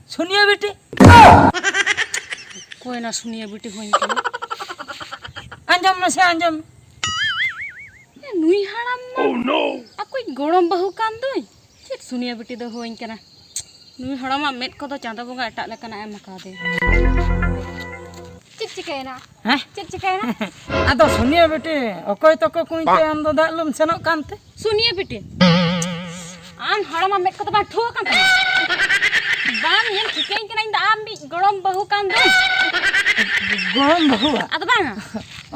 सुनिए बेटी कोई ना सुनिए बेटी होई अंजम से अंजम नुई हड़म अकोई गोड़म बहु कान दोई चेक सुनिए बेटी दो होई कना नुई हड़म मेट को तो चांदा बोंगा एटा लेकना एम का दे चिक चिकैना हैं चिक चिकैना आदो सुनिए बेटी अकोय तको कुइते आम दो दालुम सेनो कानते सुनिए बेटी आम हड़म मेट को तो बा ठो कान बाम ये ठिकैन कना इंदा आम बी गोड़म बहु कान दो गोड़म बहु अद बांगा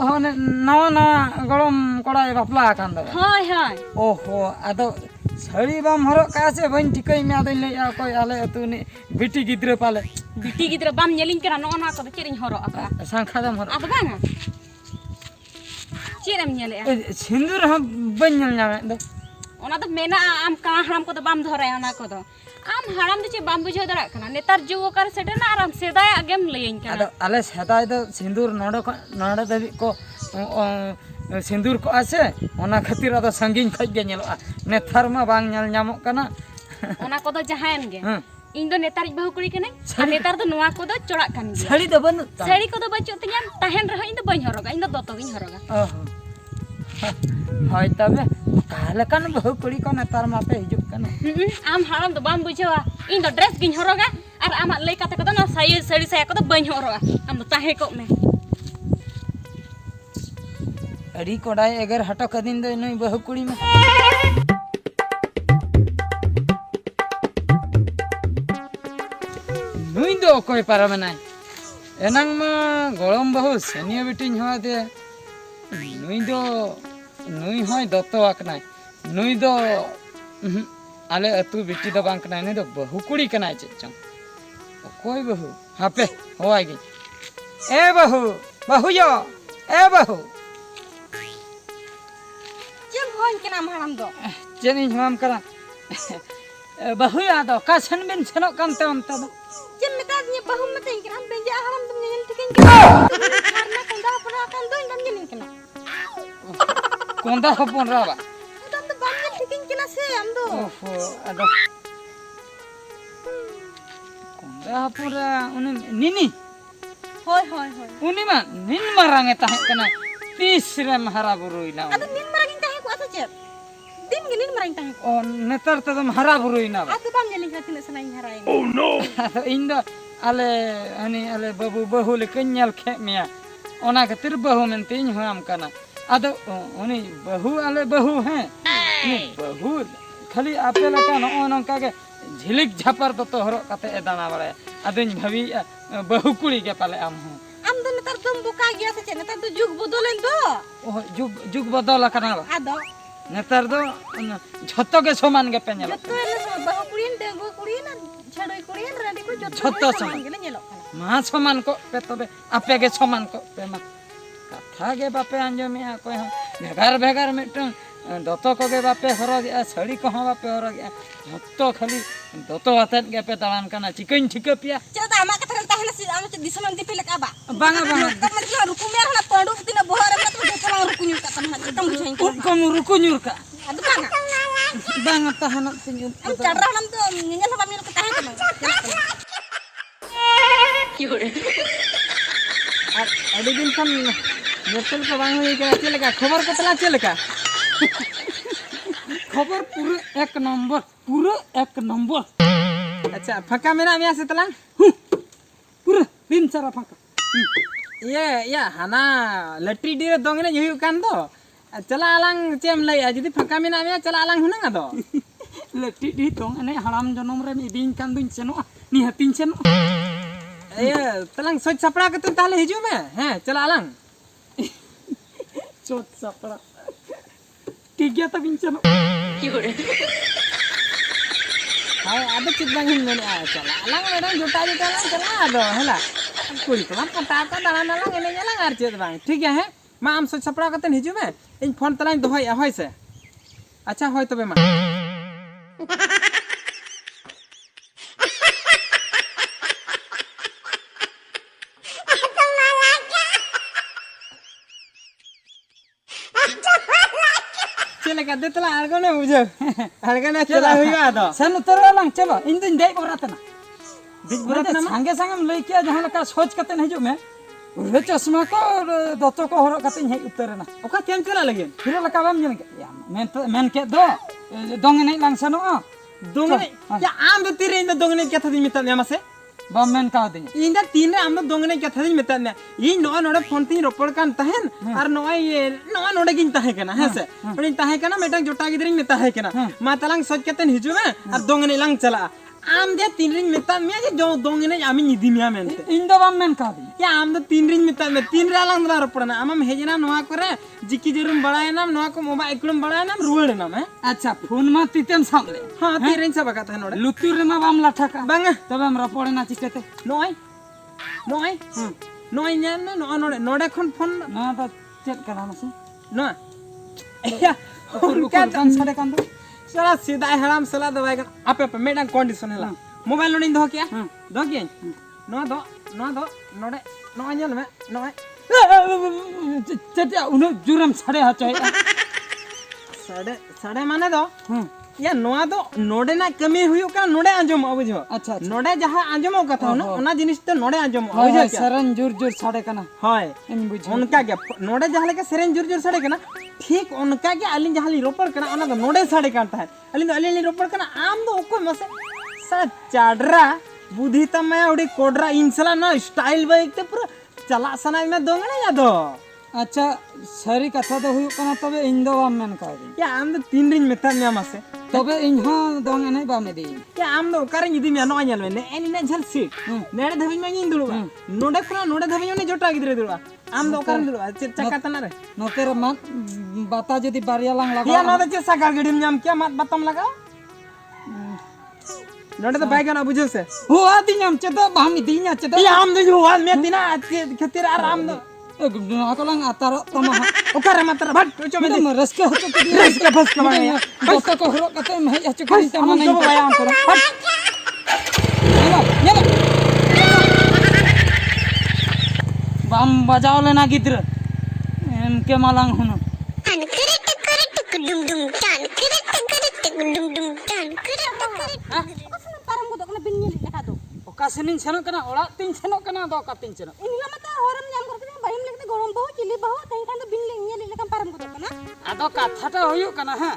ओने नवा गोड़म कोड़ाय बापला कान दो हाय हाय ओहो आदो सड़ी बाम हरो कासे बन ठिकई में आदो ले अकोय आले अतुनी बेटी गिद्र पाले बिटी गिद्र बाम नेलिन कना नोना को चेरिन हरो आका सांखा दम हरो अद बांगा चेरम नेले सिंदूर हम बन नेल नामे दो ओना तो मेना आम का हराम को तो बाम धरे ओना को तो आम हराम दे बाम बुझे दरा कना नेतार जो ओकर सेटना आराम सेदाय आगेम लेइन कना आदो आले सेदाय दो सिंदूर नोडो दबि को सिंदूर को आसे ओना खातिर आदो संगिन खज गे नेलोआ नेतार मा बांग नेल ᱧᱟᱢᱚᱜ कना ओना को तो जहायन गे इन दो नेतार बहु कुड़ी कने नेतार दो नुआ को दो चोड़ा कान गे साड़ी दो बनु साड़ी को दो बच्चो तियान ताहेन रह इन दो बई हरोगा इन दो दोतो गिन हरोगा ओहो हाय तबे काले कन बहु कुड़ी को नेतार मापे हिजुक कना आम हराम दो बाम बुझेवा इन दो ड्रेस गिन हरोगा और आमा लई काते को दो ना साड़ी साया को दो बई हरोगा आम दो ताहे को में अड़ी कोडाय अगर हटो कदिन दो नई बहु कुड़ी में नुई दो कोई पारा बनाय एनंग मा गोलम बहु सेनिया बेटी हवा दे नुई होय दत्तो आकनाय नुई दो आले अतु बेटी दो बांग कनाय नुई दो बहु कुड़ी कनाय चेचंग कोई बहु हापे होवाय गे ए बहु यो ए बहु चल होन के नाम हराम दो जेनी हम करा बहु या दो का सन बिन सनो कानते अंत दो चल मेता नि बहु मते के नाम बेजा हराम तुम नेल ठिकन के खाना कंदा परा कान दो इंदम नेल के ना कोंदा हपन राबा तुम तो बाम नेल ठिकन के ना से हम दो ओहो अदो कोंदा हपुरा उनी निनी होय उनी मा निन मारांगे ताहे कना तीसरे हरा बुरुइना अद निन मारागिन ताहे को आसा चेत दिन के निन मारागिन ताहे ओ नेतर तदम हरा बुरुइना अद बाम नेल के तिना सनाई हराई ओह नो इन दो आले बाबू बहु ले कन्याल खे मिया ओना खातिर बहु मेनते इन हम कना आदो उनी बहु आले बहु हैं बहु खाली आपे लका न नका के झिलिक झपर तो हरो कते ए दाना बड़े अदन भाभी बहु कुड़ी के पाले आम दो नेतार तुम बुका गया से नेतार तो जुग बदलेन दो ओ जुग बदल कना आदो नेतार दो झत्तो के समान के पेनेल जत्तो एले बहु कुड़ीन देगो कुड़ीन छड़ोई कुड़ीन रेडी को झत्तो समान के नेलो मा समान को पे तबे आपे के समान को पे मा कथा गे बापे आंजमिया कोई भेगार मिटन दतो को गे बापे हरो गया साड़ी को बापे हरो गया झत्तो खाली दतो आतन गे पे दालान कना चिकन ठिक पिया चलता आमा कथा ताहना से आमा दिसमन दिपे लका बा बांगा तमन के रुकु मेर हला पडु तिना बोहर में तो जतला रुकु न्यू का तमन तम बुझाइन कम रुकु न्यूर का अद बांगा ताहना तिन चढ़रा हम तो निगल हबा मेर को ताहे तम क्यों अड़ी दिन खन नेतल को बांग होई के चलेगा खबर को तला चलेगा खबर पूरे एक नंबर अच्छा फका मेरा मिया से तला पूरा दिन सारा फका ये हाना लटरी डी दोंगने हुई कान दो चला आलांग चेम लय जदी फका मेना मिया चला आलांग हुना दो लटरी डी दोंग ने हराम जनम रे मिदिन कान दुन सेनो नि हतिन सेनो ये तलांग सोच सपड़ा के तो ताले हिजू में हैं चला आलांग सोच सपड़ा ठीक गया तब इंचनो क्यों हाय आदे चितबांग हिन मेने चला आलांग मेरा जुटा लांग चला दो हला कुड़ी तो पटा का दाना लांग एने लांग आर चेत बांग ठीक है मा आम सोच सपड़ा कतन हिजू में इन फोन तलांग दोहय होय से अच्छा होय तबे मा लेका दे तला आरगने बुझो आरगने चला हुआ आदो सेन उतर लांग चलो इन दिन देख बरातना दिज बरतना संगे संगे लई किया जहां लका सोच कते हिजु में रे चश्मा को दतो को हरो कते हे उतरना ओका तेम चला लगे फिर लका बाम जन मेन के दो दोंग नहीं लांग सनो दोंगने या आम दो तीरे इन दोंगने कथा दिन मिता ने से बाम मेन का दिन इन दा तीन रे आम दो दोंगने कथा दिन मिता ने इन नो नोडे फोन तीन रोपड़ कान तहन और नो नोडे गिन तहे कना है से पण तहे कना मेटंग जोटा गिदरिन मिता है कना मा तलांग सोच कते हिजु में और दोंगने लांग चला आम दे तीन रिंग मिता में जो दोंगने आमी निदी मिया मेनते इन दो बाम मेन का दिन या आम दो तीन रिंग मिता में तीन रे आलांग दरा रोपड़ना आम हेजना नोआ करे जिकी जरूर बड़ाय नाम नोआ को मोबाइल कुलम बड़ाय नाम रुवड़ नाम है अच्छा फोन मा तीतेम सामले हां तीन रिंग सब कहता है नोडे लुतुर रे मा बाम लाठा का बांगा तबे हम रपड़े ना चिकते नोय नोय नोय न्यान नो नोडे नोडे खन फोन ना तो चेक करा ना से नो या उनका कान साडे कान दो साला सीधा हराम सला दवाई का आपे पे मेडा कंडीशन है मोबाइल नोडिन दो क्या दो क्या नो दो नोडे नो न्याल में नोय चटिया उन जुरम साडे हा चाहे साडे साडे माने दो या नोआ दो नोडे ना कमी हुयो का नोडे आंजम बुझो अच्छा नोडे जहां आंजमो कथा न ओना जिनिस तो नोडे आंजमो बुझो हाय क्या सरन जुर जुर साडे कना हाय इन बुझो उनका क्या नोडे जहां लेके सेरेन जुर जुर साडे कना ठीक उनका क्या अलिन जहां ली रोपड़ कना ओना तो नोडे साडे कांता है अलिन रोपड़ कना आम दो ओको मसे सा चाडरा बुद्धि तमया उडी कोडरा इंसला ना स्टाइल बाइक पूरा चला सना में दोंगने या दो अच्छा सरी कथा तो हुयो कना तबे इन दो बाम मेन का दिन या आम दो तीन रिंग मेता में मसे तबे इन हा दोंग एने बामे दी या आम दो करे यदि में नो ᱧᱮᱞ में एनी ने झल सीट नेड़े धबी में इन दुलुवा नोडे खना नोडे धबी ने जोटा गिदरे दुलुवा आम दो करे दुलुवा चक्का तना रे नोते रे मत बाता जदी बारिया लांग लगा या नोडे चे सागर गडी में क्या मत बतम लगाओ नोडे तो बाइक ना बुझो से हो आदि हम चेतो बामी दिन्या चेतो या आम दो जो वाल में दिना खतिर आराम दो आकलांग आतार तमा ओकर मात्र भट चो में में रस्के हो तो रस्के फस के मांगे दोस्तो को हरो कते में है चो करी तमा हम नहीं सब व्यायाम करो भट ये बाम बजाओ लेना गिद्र इनके मालांग हुन ओकासनिन सेनो कना ओड़ा तीन सेनो कना दो का तीन सेनो इनला मत होरम नाम करके बहिम लेके गरम बहु चिली बहु तई कान बिन ले ᱧᱮᱞ लेकम पारम को कना आदो काथाटा होयो कना हा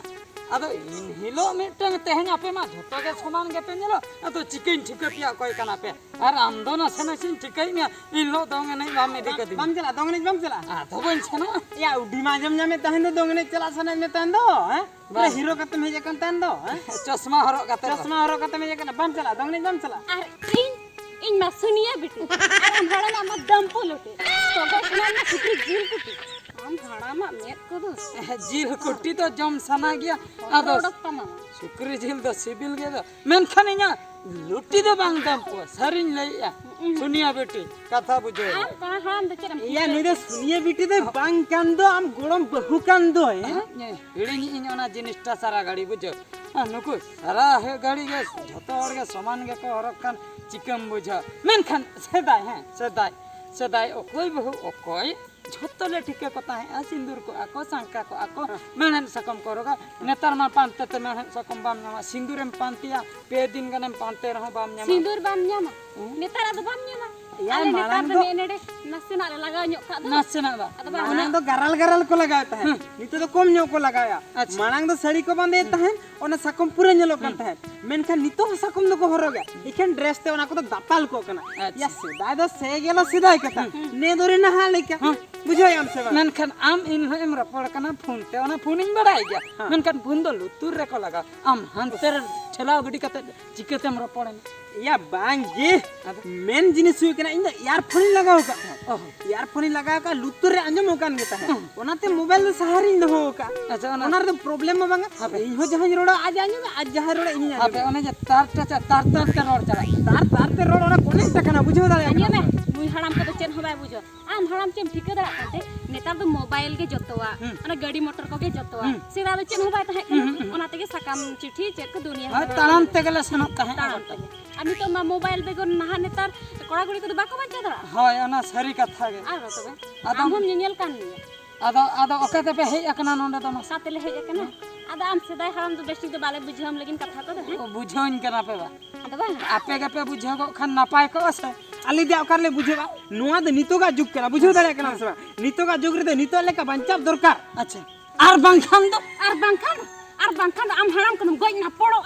आदो इन हिलो मिटंग तेहन आपे मा झतो के समान के पे नेलो आदो चिकन ठिक पिया कोई कना पे आर आमदो ना सेनो सिन ठिकई में इन लो दोंग नहीं बामे दिक दी बम चला दोंगने बम चला आदो बन सेनो या उडी माजम जामे तहन दोंगने चला सने में तहन दो हैं पूरा हीरो कते में जकन तहन दो हैं चश्मा हरो कते चश्मा हरो कते में जकन बम चला दोंगने बम चला आर इन मा सुनिया बेटी आर हम भाड़ा ना दम पोलोटे तो गना ना सुत्री जील कुटी हम भाड़ा मा मेट को दो जील कुट्टी तो जम सना गया आदो तमा सुक्री झील दो सिबिल गे दो मेनखान इना लुट्टी दो बांग दम को सरिन लइया सुनिया बेटी कथा बुझो आम कहां हम दे चरम या नुई दो सुनिए बेटी दे बांग कान दो आम गोड़म बहु कान दो हिड़िनी इन ओना जिनिसटा सारा गाड़ी बुझो नुकु सारा हे गाड़ी गे झतो हर गे समान गे को हरक कान चिकम बुझो मेनखान सेदाय ओकोय बहु ओकोय झतो ले ठीके पता है सिंदूर को आको सांका को आको मेहनत सकम करोगा नेतार मा पानते ते मेहनत सकम बाम न्यामा सिंदूर में पानतिया पे दिन गने पानते रहो बाम न्यामा सिंदूर बाम न्यामा नेतार आदो बाम न्यामा या आले मालांग नेतार दो नेडे नसेना लगाव ᱧᱚᱜ का दो नाचना बा मालांग तो गरल को लगाया है नितो तो कम ᱧᱚᱜ को लगाया मालांग तो साड़ी को बांधे तहन ओना साकम पूरा ᱧᱮᱞᱚᱜ kan तहन मेनखान नितो साकम दो को हरोगा इखन ड्रेस ते ओना को तो दापाल को कना या सेदाय दो से गेलो सिदाय कथा ने दोरे ना हालेका बुझो आम से मेनखान आम इन हम रपड़ कना फोन ते ओना फोन इन बड़ाई गया मेनखान फोन दो लुतुर रे को लगा आम हंतर ठेलाव गडी कते चिकते हम रपड़ या बांगे मेन जिनिस हुई कना इन इयरफोन लगाओ का इयरफोन लगाओ का लुतुर रे अंजम होकान गेता है ओनाते मोबाइल सहारिन दो का अच्छा ओनार तो प्रॉब्लम बांगा इन हो जहां रोड़ा आज अंजम आज जहां रोड़ा इन अबे ओने जे तार ते रोड चला तार ते रोड ओना कनेक्ट कना बुझो दाले अंजमे मुई हराम को तो चेन होबाय बुझो आम हराम चेम ठिके दरा काते नेतार दो मोबाइल के जतवा ओना गाड़ी मोटर को के जतवा सिरा दो चेन होबाय तहे ओना तेगे सकाम चिट्ठी चेक को दुनिया ताराम ते गले सनत तहे आमी तो मा मोबाइल बेगो नहा नेतार कोड़ा गुड़ी को तो बाको बच्चा दरा होय ओना सरी कथा गे आरो तबे आदम हम ᱧᱮᱧᱮᱞ कान आदो ओके ते पे हेय अकना नोंडे दो साते ले हेय कना आदा आम सेदाय हाराम दो बेस्टी दो बाले बुझाम लेकिन कथा को दे बुझोन कना पे बा आदा बा आपे के पे बुझो को खान नापाय को से आली दे ओकर ले बुझेबा नुआ दे नितोगा जुग कना बुझो दाड़े कना से नितोगा जुग रे दे नितो लेका बंचाव दरकार अच्छा आर बांखान दो आर बांखान आम हाराम कनम गई ना पड़ो